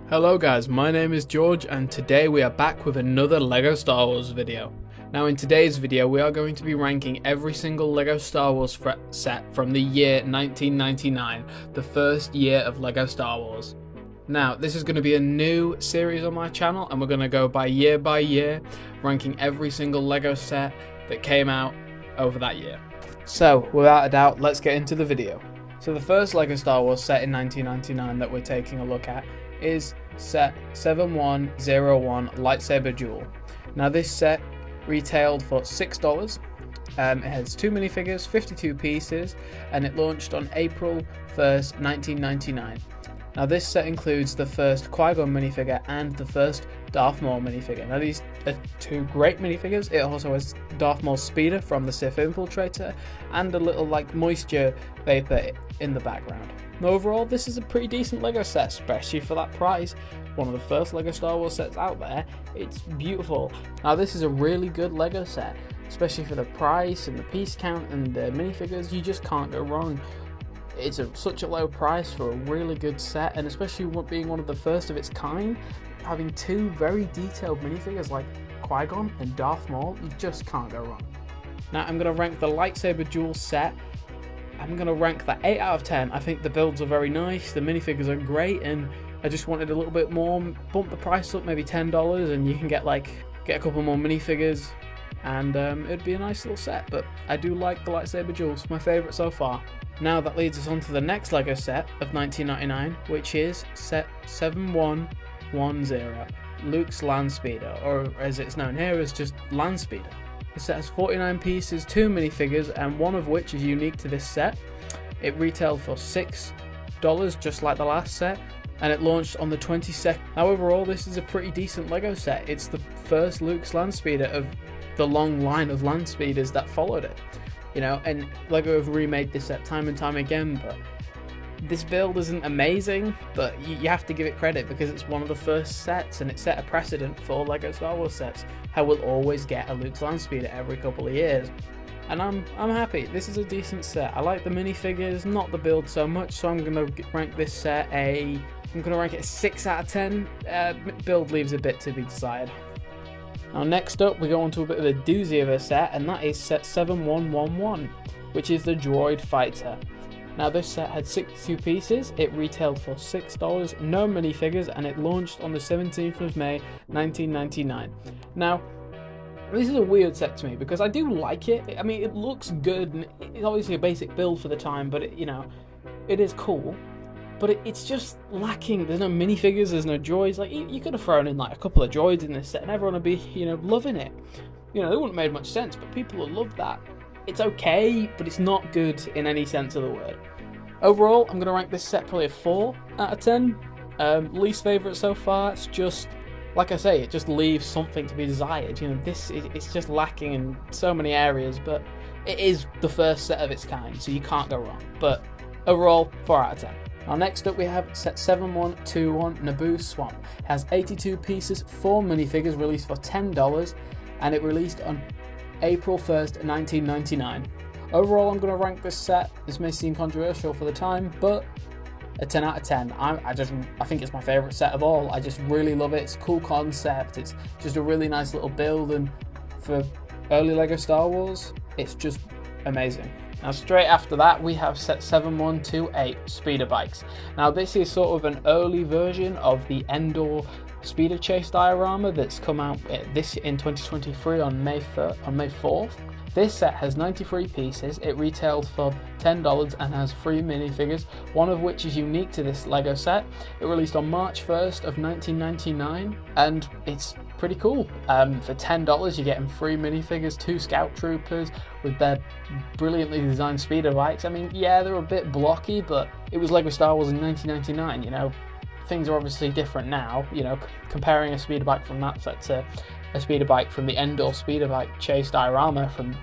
Hello guys, my name is George and today we are back with another LEGO Star Wars video. Now in today's video we are going to be ranking every single LEGO Star Wars set from the year 1999, the first year of LEGO Star Wars. Now this is going to be a new series on my channel and we're going to go by year, ranking every single LEGO set that came out over that year. So without a doubt, let's get into the video. So the first LEGO Star Wars set in 1999 that we're taking a look at is set 7101 Lightsaber Duel. Now this set retailed for $6. It has 2 minifigures, 52 pieces, and it launched on April 1st, 1999. Now this set includes the first Qui-Gon minifigure and the first Darth Maul minifigure. Now these are 2 great minifigures. It also has Darth Maul's speeder from the Sith Infiltrator and a little moisture vapor in the background. Now overall, this is a pretty decent LEGO set, especially for that price. One of the first LEGO Star Wars sets out there. It's beautiful. Now this is a really good LEGO set, especially for the price and the piece count and the minifigures. You just can't go wrong. It's such a low price for a really good set, and especially being one of the first of its kind, having 2 very detailed minifigures like Qui-Gon and Darth Maul, you just can't go wrong. Now I'm going to rank the Lightsaber Duel set. I'm going to rank that 8 out of 10. I think the builds are very nice, the minifigures are great, and I just wanted a little bit more, bump the price up maybe $10 and you can get a couple more minifigures and it'd be a nice little set. But I do like the Lightsaber Duel, it's my favourite so far. Now that leads us on to the next LEGO set of 1999, which is set 7110, Luke's LANDSPEEDER, or as it's known here as just LANDSPEEDER. The set has 49 pieces, 2 minifigures, and one of which is unique to this set. It retailed for $6, just like the last set, and it launched on the 22nd. Now overall, this is a pretty decent LEGO set. It's the first Luke's LANDSPEEDER of the long line of LANDSPEEDERs that followed it. You know, and LEGO have remade this set time and time again, but this build isn't amazing, but you have to give it credit because it's one of the first sets and it set a precedent for LEGO Star Wars sets. How we'll always get a Luke's LANDSPEEDER every couple of years. And I'm happy. This is a decent set. I like the minifigures, not the build so much, so I'm going to rank this set I'm going to rank it a 6 out of 10. Build leaves a bit to be desired. Now next up we go on to a bit of a doozy of a set, and that is set 7111, which is the Droid Fighter. Now this set had 62 pieces, it retailed for $6, no minifigures, and it launched on the 17th of May 1999. Now this is a weird set to me because I do like it. I mean, it looks good and it's obviously a basic build for the time, but it is cool. But it's just lacking. There's no minifigures, there's no droids. You could have thrown in a couple of droids in this set and everyone would be, loving it. It wouldn't have made much sense, but people will love that. It's okay, but it's not good in any sense of the word. Overall, I'm going to rank this set probably a 4 out of 10. Least favourite so far. It's just, like I say, it just leaves something to be desired. It's just lacking in so many areas, but it is the first set of its kind, so you can't go wrong. But overall, 4 out of 10. Now next up we have set 7121 NABOO Swamp. It has 82 pieces, 4 minifigures released for $10, and it released on April 1st, 1999. Overall, I'm going to rank this set. This may seem controversial for the time, but a 10 out of 10. I think it's my favourite set of all. I just really love it. It's a cool concept. It's just a really nice little build, and for early LEGO Star Wars, it's just amazing. Now straight after that we have set 7128 Speeder Bikes. Now this is sort of an early version of the Endor Speeder Chase diorama that's come out in 2023 on May 4th. This set has 93 pieces, it retailed for $10 and has 3 minifigures, one of which is unique to this LEGO set. It released on March 1st of 1999 and it's pretty cool. For $10 you're getting 3 minifigures, 2 scout troopers with their brilliantly designed speeder bikes. I mean, yeah, they're a bit blocky, but it was LEGO Star Wars in 1999, Things are obviously different now, comparing a speeder bike from that set to a speeder bike from the Endor Speeder Bike Chase diorama from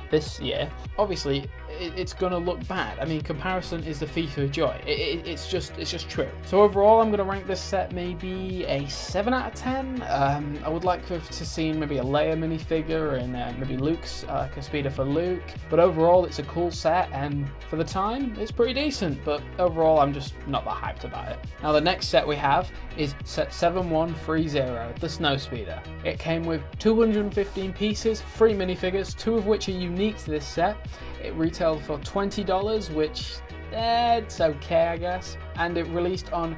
this year. Obviously, it's gonna look bad. I mean, comparison is the thief of joy. It's just true. So overall, I'm gonna rank this set maybe a 7 out of 10. I would like to see maybe a Leia minifigure and maybe Luke's, like a speeder for Luke. But overall, it's a cool set, and for the time, it's pretty decent. But overall, I'm just not that hyped about it. Now, the next set we have is set 7130, the Snow Speeder. It came with 215 pieces, 3 minifigures, 2 of which are unique to this set. It retailed for $20, which it's okay, I guess. And it released on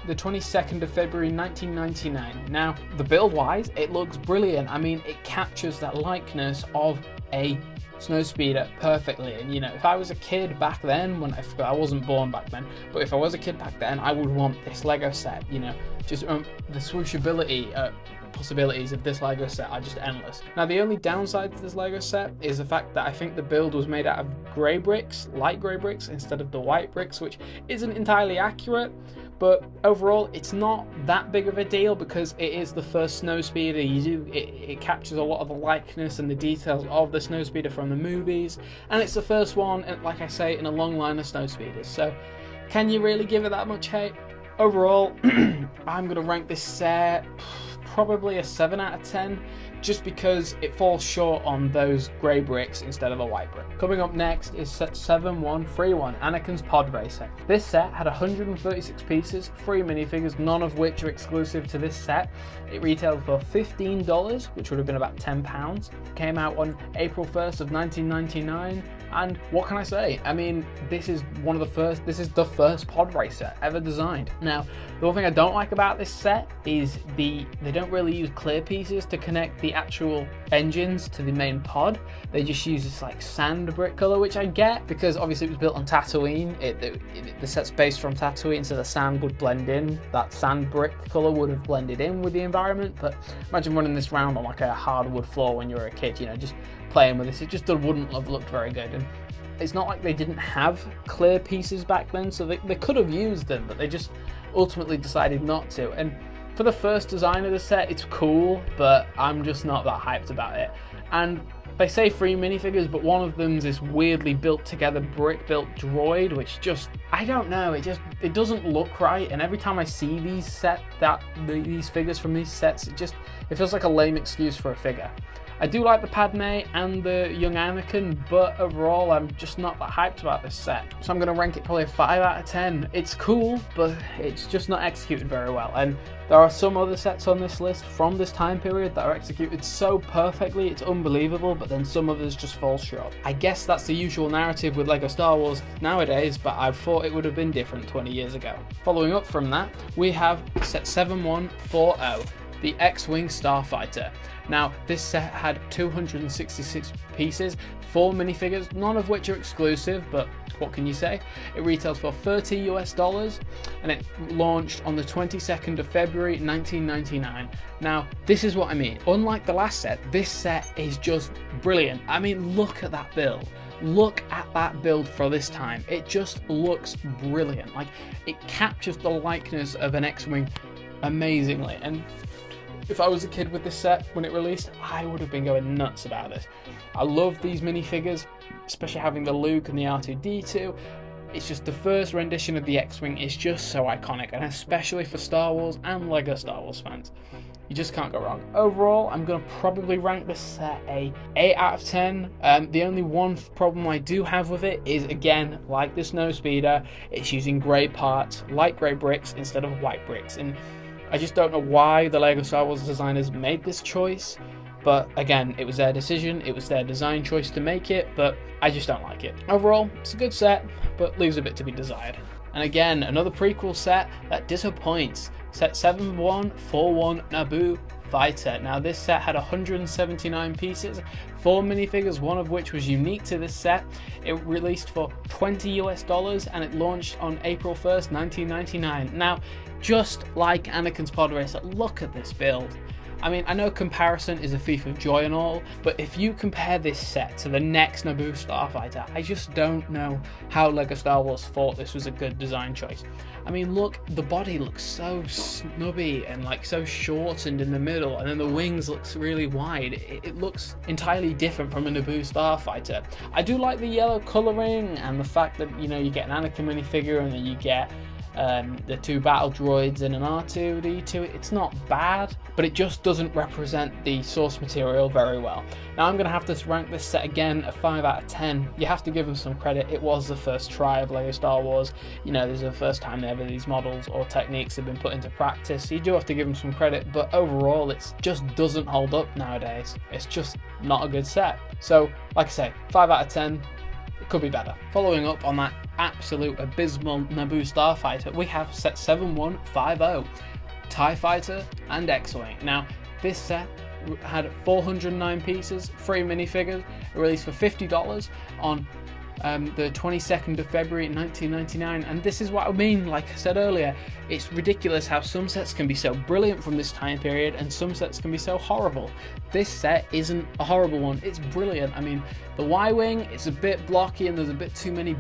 the 22nd of February 1999. Now, the build-wise, it looks brilliant. I mean, it captures that likeness of a Snow Speeder perfectly. And you know, if I was a kid back then, when I wasn't born back then, but if I was a kid back then, I would want this Lego set. You know, just the swooshability possibilities of this Lego set are just endless. Now, the only downside to this Lego set is the fact that I think the build was made out of grey bricks, light grey bricks, instead of the white bricks, which isn't entirely accurate. But overall, it's not that big of a deal because it is the first Snow Speeder. It captures a lot of the likeness and the details of the Snow Speeder from the movies, and it's the first one, like I say, in a long line of Snow Speeders. So, can you really give it that much hate? Overall, I'm gonna rank this set probably a 7 out of 10, just because it falls short on those grey bricks instead of a white brick. Coming up next is set 7131, Anakin's Pod Racer. This set had 136 pieces, 3 minifigures, none of which are exclusive to this set. It retailed for $15, which would have been about £10. It came out on April 1st of 1999, and what can I say? I mean, this is the first pod racer ever designed. Now, the one thing I don't like about this set is they don't really use clear pieces to connect the actual engines to the main pod. They just use this like sand brick color, which I get because obviously it was built on Tatooine. The set's based from Tatooine, so the sand would blend in. That sand brick color would have blended in with the environment. But imagine running this round on like a hardwood floor when you were a kid, you know, just playing with this. It just wouldn't have looked very good. And it's not like they didn't have clear pieces back then, so they could have used them, but they just ultimately decided not to. And for the first design of the set, it's cool, but I'm just not that hyped about it. And they say 3 minifigures, but one of them's this weirdly built together brick-built droid, which just, I don't know, it doesn't look right. And every time I see these figures from these sets, it feels like a lame excuse for a figure. I do like the Padme and the young Anakin, but overall I'm just not that hyped about this set. So I'm going to rank it probably a 5 out of 10. It's cool, but it's just not executed very well. And there are some other sets on this list from this time period that are executed so perfectly, it's unbelievable, but then some others just fall short. I guess that's the usual narrative with LEGO Star Wars nowadays, but I thought it would have been different 20 years ago. Following up from that, we have set 7140. The X-Wing Starfighter. Now, this set had 266 pieces, 4 minifigures, none of which are exclusive, but what can you say? It retails for $30 and it launched on the 22nd of February 1999. Now, this is what I mean. Unlike the last set, this set is just brilliant. I mean, look at that build. Look at that build for this time. It just looks brilliant. Like, it captures the likeness of an X-Wing amazingly. And if I was a kid with this set when it released, I would have been going nuts about this. I love these minifigures, especially having the Luke and the R2-D2. It's just the first rendition of the X-Wing is just so iconic, and especially for Star Wars and LEGO Star Wars fans. You just can't go wrong. Overall, I'm going to probably rank this set a 8 out of 10. The only one problem I do have with it is, again, like the Snow Speeder, it's using grey parts, light grey bricks instead of white bricks. And I just don't know why the LEGO Star Wars designers made this choice, but again, it was their decision, it was their design choice to make it, but I just don't like it. Overall, it's a good set, but leaves a bit to be desired. And again, another prequel set that disappoints. Set 7141 Naboo Fighter. Now, this set had 179 pieces, 4 minifigures, one of which was unique to this set. It released for $20 and it launched on April 1st, 1999. Now, just like Anakin's Pod Racer, look at this build. I mean, I know comparison is a thief of joy and all, but if you compare this set to the next Naboo Starfighter, I just don't know how LEGO Star Wars thought this was a good design choice. I mean, look, the body looks so snubby and like so shortened in the middle, and then the wings looks really wide. It looks entirely different from a NABOO starfighter. I do like the yellow colouring and the fact that, you know, you get an Anakin minifigure and then you get the 2 battle droids and an R2-D2. It's not bad, but it just doesn't represent the source material very well. Now I'm going to have to rank this set again a 5 out of 10. You have to give them some credit. It was the first try of LEGO Star Wars. You know, this is the first time ever these models or techniques have been put into practice. So you do have to give them some credit, but overall it just doesn't hold up nowadays. It's just not a good set. So like I say, 5 out of 10. It could be better. Following up on that absolute abysmal NABOO starfighter, we have set 7150, TIE Fighter and X-Wing. Now, this set had 409 pieces, 3 minifigures, released for $50 on the 22nd of February 1999, and this is what I mean. Like I said earlier, it's ridiculous how some sets can be so brilliant from this time period and some sets can be so horrible. This set isn't a horrible one, it's brilliant. I mean, the Y-Wing, it's a bit blocky and there's a bit too many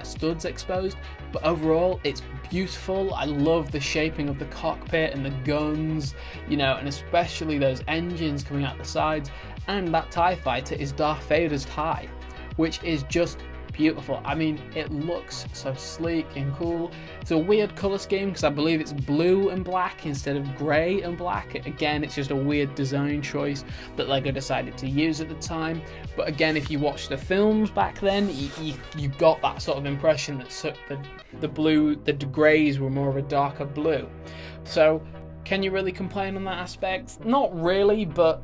studs exposed, but overall it's beautiful. I love the shaping of the cockpit and the guns, you know, and especially those engines coming out the sides, and that TIE Fighter is Darth Vader's TIE, which is just beautiful. I mean, it looks so sleek and cool. It's a weird color scheme because I believe it's blue and black instead of grey and black. Again, it's just a weird design choice that LEGO decided to use at the time. But again, if you watch the films back then, you got that sort of impression that the greys were more of a darker blue. So can you really complain on that aspect? Not really, but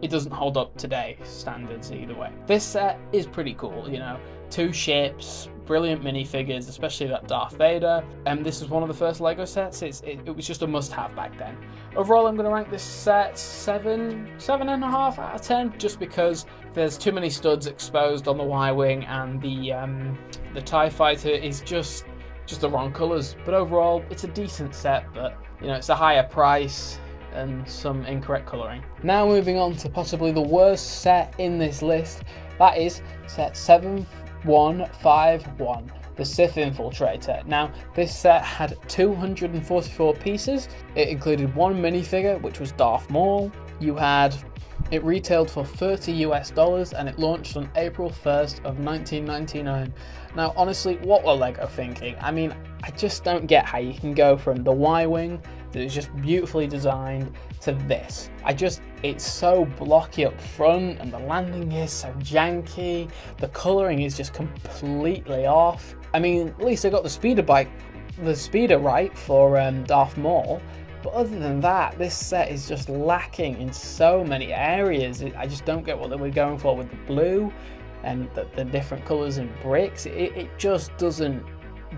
it doesn't hold up today's standards either way. This set is pretty cool, you know. 2 ships, brilliant minifigures, especially that Darth Vader. And this is one of the first LEGO sets. It was just a must-have back then. Overall, I'm going to rank this set 7.5 out of 10, just because there's too many studs exposed on the Y-Wing, and the TIE Fighter is just the wrong colours. But overall, it's a decent set, but you know, it's a higher price and some incorrect colouring. Now moving on to possibly the worst set in this list, that is set 7151, the Sith Infiltrator. Now this set had 244 pieces. It included 1 minifigure, which was Darth Maul. It retailed for $30 and it launched on April 1st of 1999. Now honestly, what were LEGO thinking? I mean, I just don't get how you can go from the Y-Wing that is just beautifully designed to this. It's so blocky up front and the landing is so janky. The colouring is just completely off. I mean, at least I got the speeder right for Darth Maul. But other than that, this set is just lacking in so many areas. I just don't get what they were going for with the blue and the different colours and bricks. It just doesn't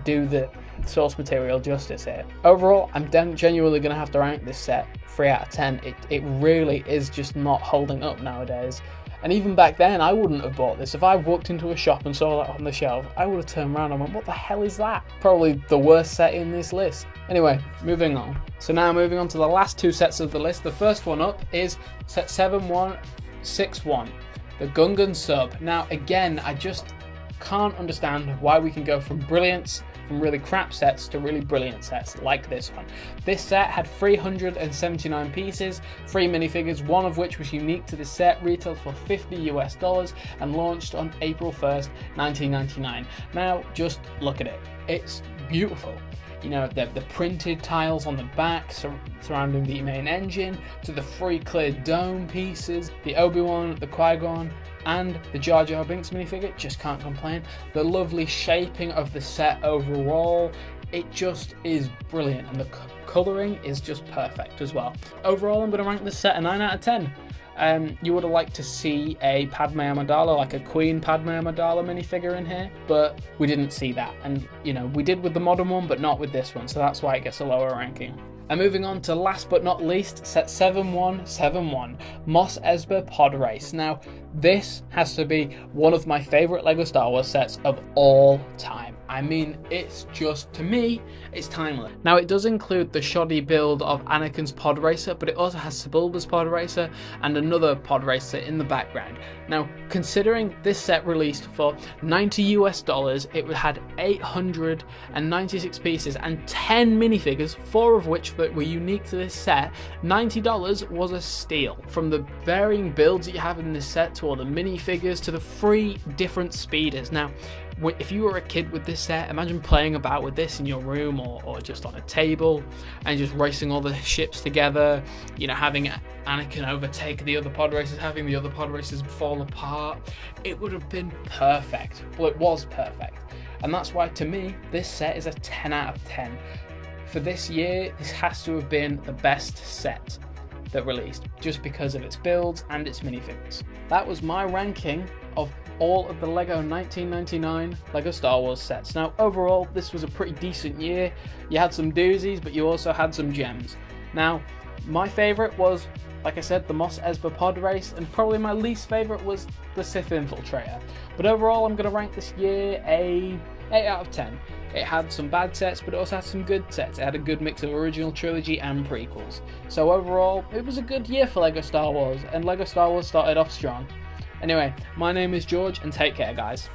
do the source material justice here. Overall, I'm genuinely going to have to rank this set 3 out of 10. It really is just not holding up nowadays. And even back then, I wouldn't have bought this. If I walked into a shop and saw that on the shelf, I would have turned around and went, what the hell is that? Probably the worst set in this list. Anyway, moving on. So now moving on to the last 2 sets of the list. The first one up is set 7161, the Gungan Sub. Now again, I just can't understand why we can go from really crap sets to really brilliant sets like this one. This set had 379 pieces, 3 minifigures, 1 of which was unique to this set, retailed for $50 and launched on April 1st, 1999. Now just look at it. It's beautiful. You know, the printed tiles on the back surrounding the main engine, to the 3 clear dome pieces, the Obi-Wan, the Qui-Gon, and the Jar Jar Binks minifigure, just can't complain. The lovely shaping of the set overall, it just is brilliant, and the colouring is just perfect as well. Overall, I'm going to rank this set a 9 out of 10. You would have liked to see a Padme Amidala, like a Queen Padme Amidala minifigure in here, but we didn't see that. And, you know, we did with the modern one, but not with this one, so that's why it gets a lower ranking. And moving on to last but not least, set 7171, Mos Espa Pod Race. Now, this has to be one of my favourite LEGO Star Wars sets of all time. I mean, it's just, to me, it's timeless. Now, it does include the shoddy build of Anakin's pod racer, but it also has Sebulba's pod racer and another pod racer in the background. Now, considering this set released for $90 US, it had 896 pieces and 10 minifigures, 4 of which that were unique to this set. $90 was a steal. From the varying builds that you have in this set, to all the minifigures, to the 3 different speeders. Now, if you were a kid with this set, imagine playing about with this in your room or just on a table and just racing all the ships together, you know, having Anakin overtake the other pod racers, having the other pod racers fall apart. It would have been perfect. Well, it was perfect. And that's why, to me, this set is a 10 out of 10. For this year, this has to have been the best set that released, just because of its builds and its minifigures. That was my ranking of all of the LEGO 1999 LEGO Star Wars sets. Now, overall, this was a pretty decent year. You had some doozies, but you also had some gems. Now, my favourite was, like I said, the Mos Espa pod race, and probably my least favourite was the Sith Infiltrator. But overall, I'm going to rank this year a 8 out of 10. It had some bad sets, but it also had some good sets. It had a good mix of original trilogy and prequels. So overall, it was a good year for LEGO Star Wars, and LEGO Star Wars started off strong. Anyway, my name is George, and take care, guys.